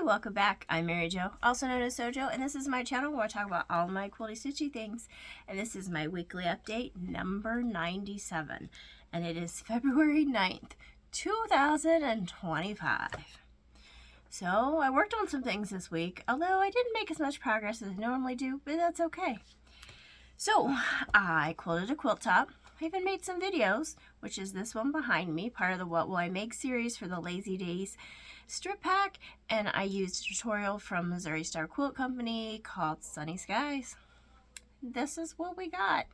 welcome back. I'm Mary Jo, also known as Sojo, and this is my channel where I talk about all my quilty stitchy things. And this is my weekly update, number 97. And it is February 9th, 2025. So I worked on some things this week, although I didn't make as much progress as I normally do, but that's okay. So I quilted a quilt top. I even made some videos, which is this one behind me, part of the What Will I Make series for the Lazy Days strip pack, and I used a tutorial from Missouri Star Quilt Company called Sunny Skies. This is what we got.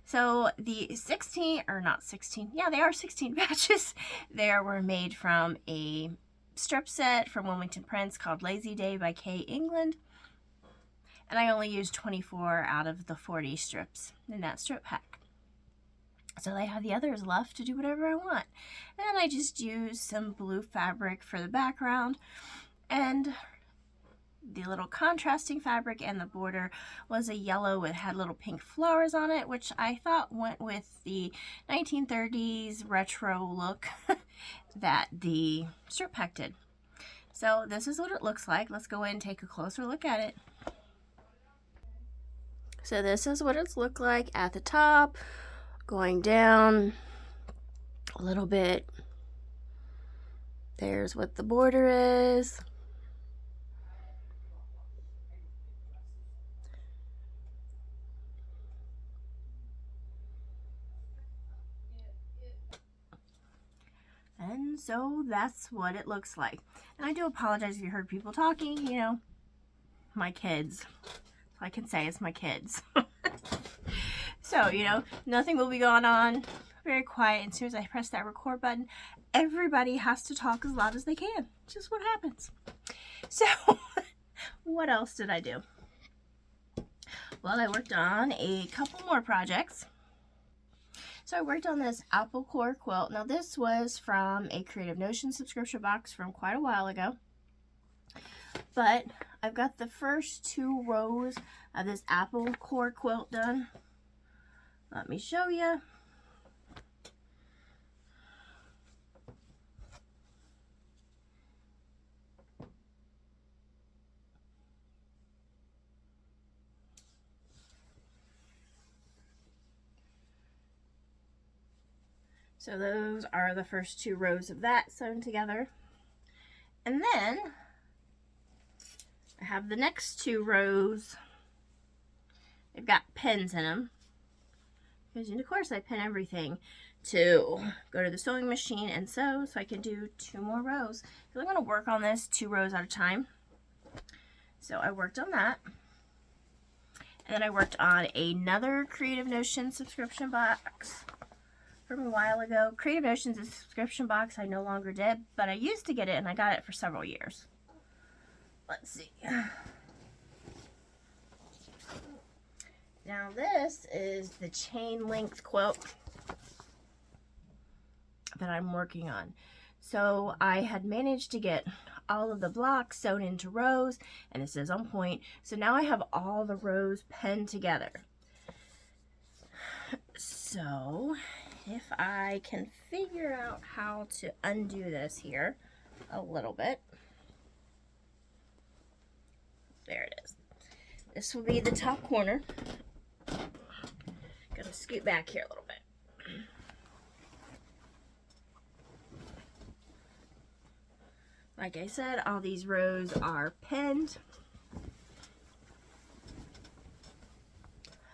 So the 16, or not 16, yeah, they are 16 batches there were made from a strip set from Wilmington Prints called Lazy Day by Kay England. And I only used 24 out of the 40 strips in that strip pack. So I have the others left to do whatever I want. And I just used some blue fabric for the background. And the little contrasting fabric and the border was a yellow. It had little pink flowers on it, which I thought went with the 1930s retro look that the strip pack did. So this is what it looks like. Let's go in and take a closer look at it. So this is what it's looked like at the top, going down a little bit. There's what the border is. And so that's what it looks like. And I do apologize if you heard people talking, you know, my kids. All I can say is my kids. So, you know, nothing will be going on. Very quiet. As soon as I press that record button, everybody has to talk as loud as they can. Just what happens. So, what else did I do? Well, I worked on a couple more projects. So I worked on this apple core quilt. Now this was from a Creative Notion subscription box from quite a while ago. But I've got the first 2 rows of this apple core quilt done. Let me show you. So those are the first 2 rows of that sewn together. And then I have the next 2 rows. They've got pins in them. Because of course I pin everything to go to the sewing machine and sew, so I can do 2 more rows. Because I'm going to work on this 2 rows at a time. So I worked on that. And then I worked on another Creative Notion subscription box from a while ago. Creative Notion's a subscription box I no longer did, but I used to get it and I got it for several years. Let's see. Now this is the chain length quilt that I'm working on. So I had managed to get all of the blocks sewn into rows, and this is on point. So now I have all the rows pinned together. So if I can figure out how to undo this here a little bit. There it is. This will be the top corner. Gotta scoot back here a little bit. Like I said, all these rows are pinned.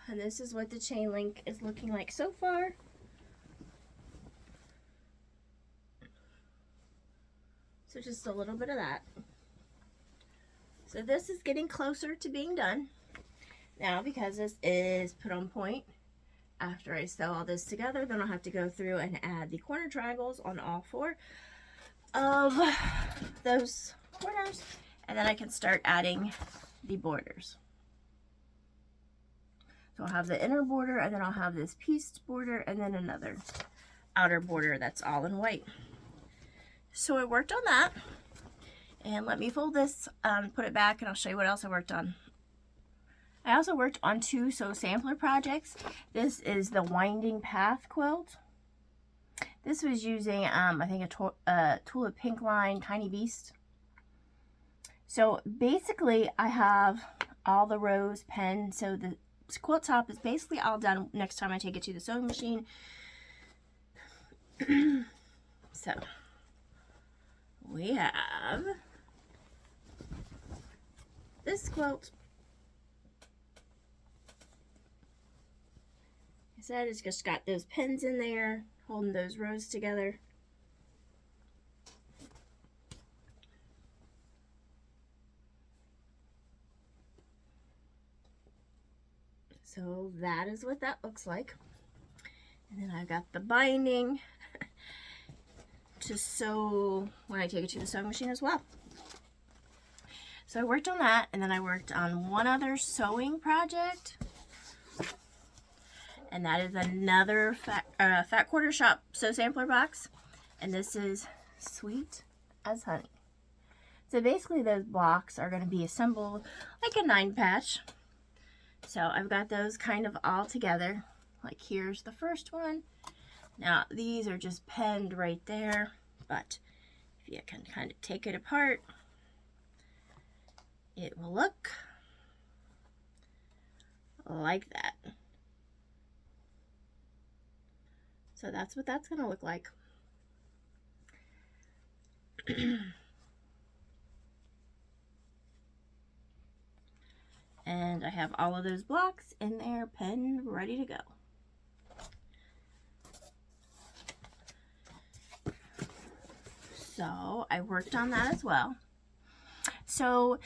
And this is what the chain link is looking like so far. So just a little bit of that. So this is getting closer to being done. Now, because this is put on point, after I sew all this together, then I'll have to go through and add the corner triangles on all 4 of those corners, and then I can start adding the borders. So I'll have the inner border, and then I'll have this pieced border, and then another outer border that's all in white. So I worked on that, and let me fold this, put it back, and I'll show you what else I worked on. I also worked on 2 sew sampler projects. This is the Winding Path quilt. This was using, I think, a Tulip Pink Line Tiny Beast. So basically I have all the rows penned, so the quilt top is basically all done next time I take it to the sewing machine. So we have this quilt. I said it's just got those pins in there holding those rows together. So that is what that looks like. And then I've got the binding to sew when I take it to the sewing machine as well. So I worked on that, and then I worked on one other sewing project. And that is another Fat Quarter Shop Sew Sampler box. And this is Sweet as Honey. So basically those blocks are going to be assembled like a 9-patch. So I've got those kind of all together. Like here's the first one. Now these are just penned right there, but if you can kind of take it apart, it will look like that. So that's what that's going to look like. And I have all of those blocks in there, penned, ready to go. So I worked on that as well. So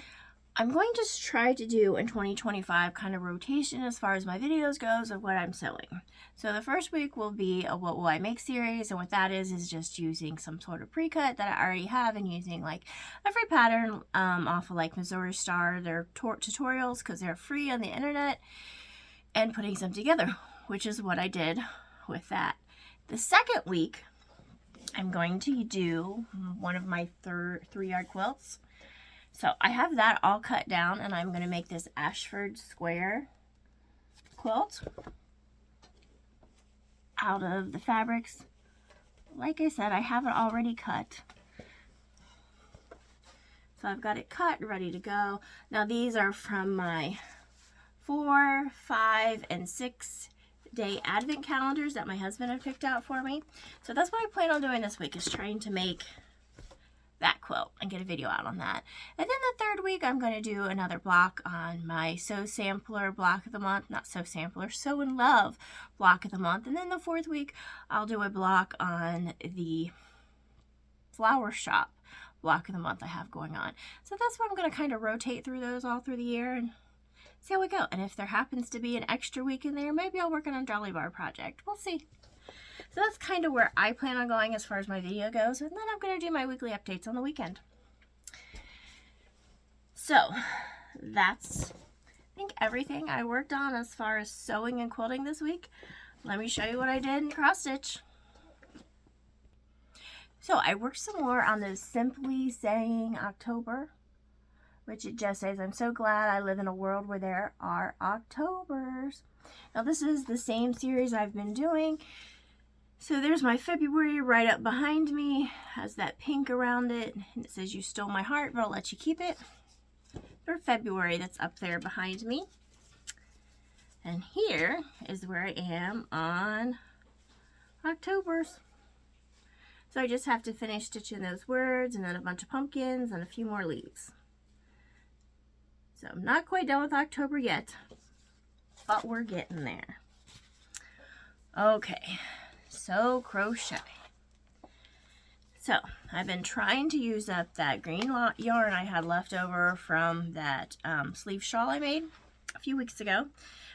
I'm going to try to do in 2025 kind of rotation as far as my videos goes of what I'm sewing. So the first week will be a What Will I Make series, and what that is just using some sort of pre-cut that I already have and using like a free pattern off of like Missouri Star, their tutorials, because they're free on the internet, and putting some together, which is what I did with that. The second week, I'm going to do one of my 3-yard quilts. So I have that all cut down, and I'm going to make this Ashford square quilt out of the fabrics. Like I said, I have it already cut. So I've got it cut, ready to go. Now these are from my 4, 5, and 6 day advent calendars that my husband had picked out for me. So that's what I plan on doing this week, is trying to make that quilt and get a video out on that. And then the third week I'm going to do another block on my Sew Sampler block of the month, not Sew Sampler, Sew in Love block of the month. And then the fourth week I'll do a block on the Flower Shop block of the month I have going on. So that's why I'm going to kind of rotate through those all through the year and see how we go. And if there happens to be an extra week in there, maybe I'll work on a Jolly Bar project. We'll see. So that's kind of where I plan on going as far as my video goes. And then I'm going to do my weekly updates on the weekend. So that's, I think, everything I worked on as far as sewing and quilting this week. Let me show you what I did in cross stitch. So I worked some more on this Simply Saying October, which it just says, I'm so glad I live in a world where there are Octobers. Now this is the same series I've been doing. So there's my February right up behind me, has that pink around it, and it says, you stole my heart, but I'll let you keep it. For February, that's up there behind me. And here is where I am on October's. So I just have to finish stitching those words, and then a bunch of pumpkins and a few more leaves. So I'm not quite done with October yet, but we're getting there. Okay. So crochet. So I've been trying to use up that green yarn I had left over from that sleeve shawl I made a few weeks ago.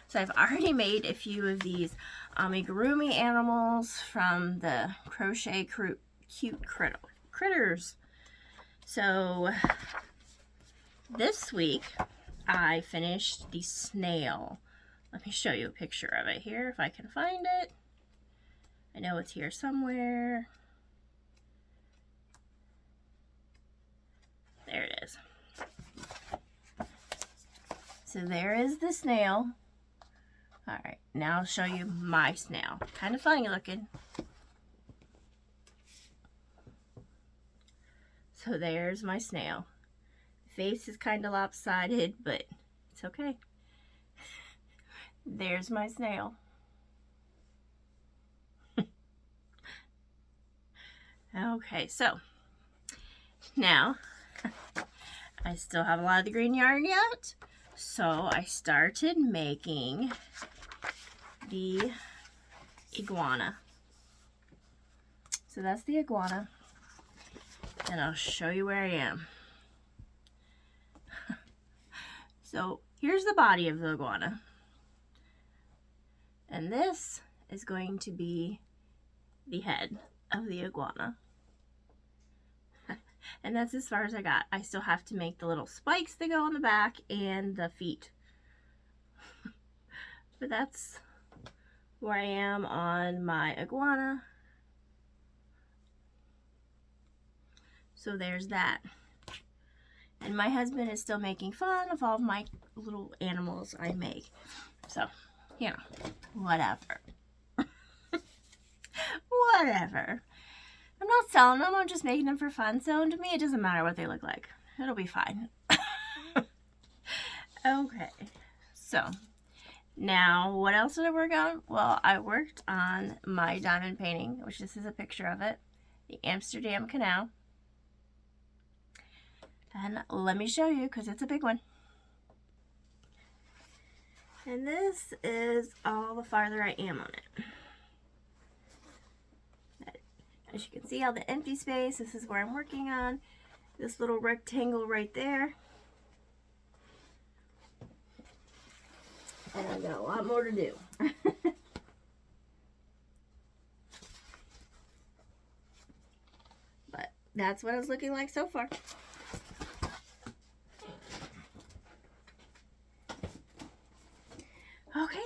So I've already made a few of these amigurumi animals from the Crochet Cute Critters. So this week I finished the snail. Let me show you a picture of it here if I can find it. I know it's here somewhere. There it is. So there is the snail. All right, now I'll show you my snail. Kind of funny looking. So there's my snail. face is kind of lopsided, but it's okay. There's my snail. Okay, so now I still have a lot of the green yarn yet, so I started making the iguana. So that's the iguana, and I'll show you where I am. So here's the body of the iguana, and this is going to be the head of the iguana. And that's as far as I got. I still have to make the little spikes that go on the back and the feet. But that's where I am on my iguana. So there's that. And my husband is still making fun of all of my little animals I make. So, you know, whatever. Whatever. I'm not selling them, I'm just making them for fun. So to me, it doesn't matter what they look like. It'll be fine. Okay. So, now what else did I work on? Well, I worked on my diamond painting, which this is a picture of it. The Amsterdam Canal. And let me show you, because it's a big one. And this is all the farther I am on it. As you can see, all the empty space, this is where I'm working on. This little rectangle right there. And I've got a lot more to do. But that's what it's looking like so far. Okay.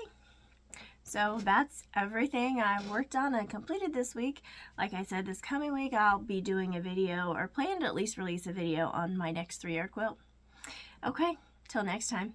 So that's everything I worked on and completed this week. Like I said, this coming week I'll be doing a video, or plan to at least release a video on my next 3-year quilt. Okay, till next time.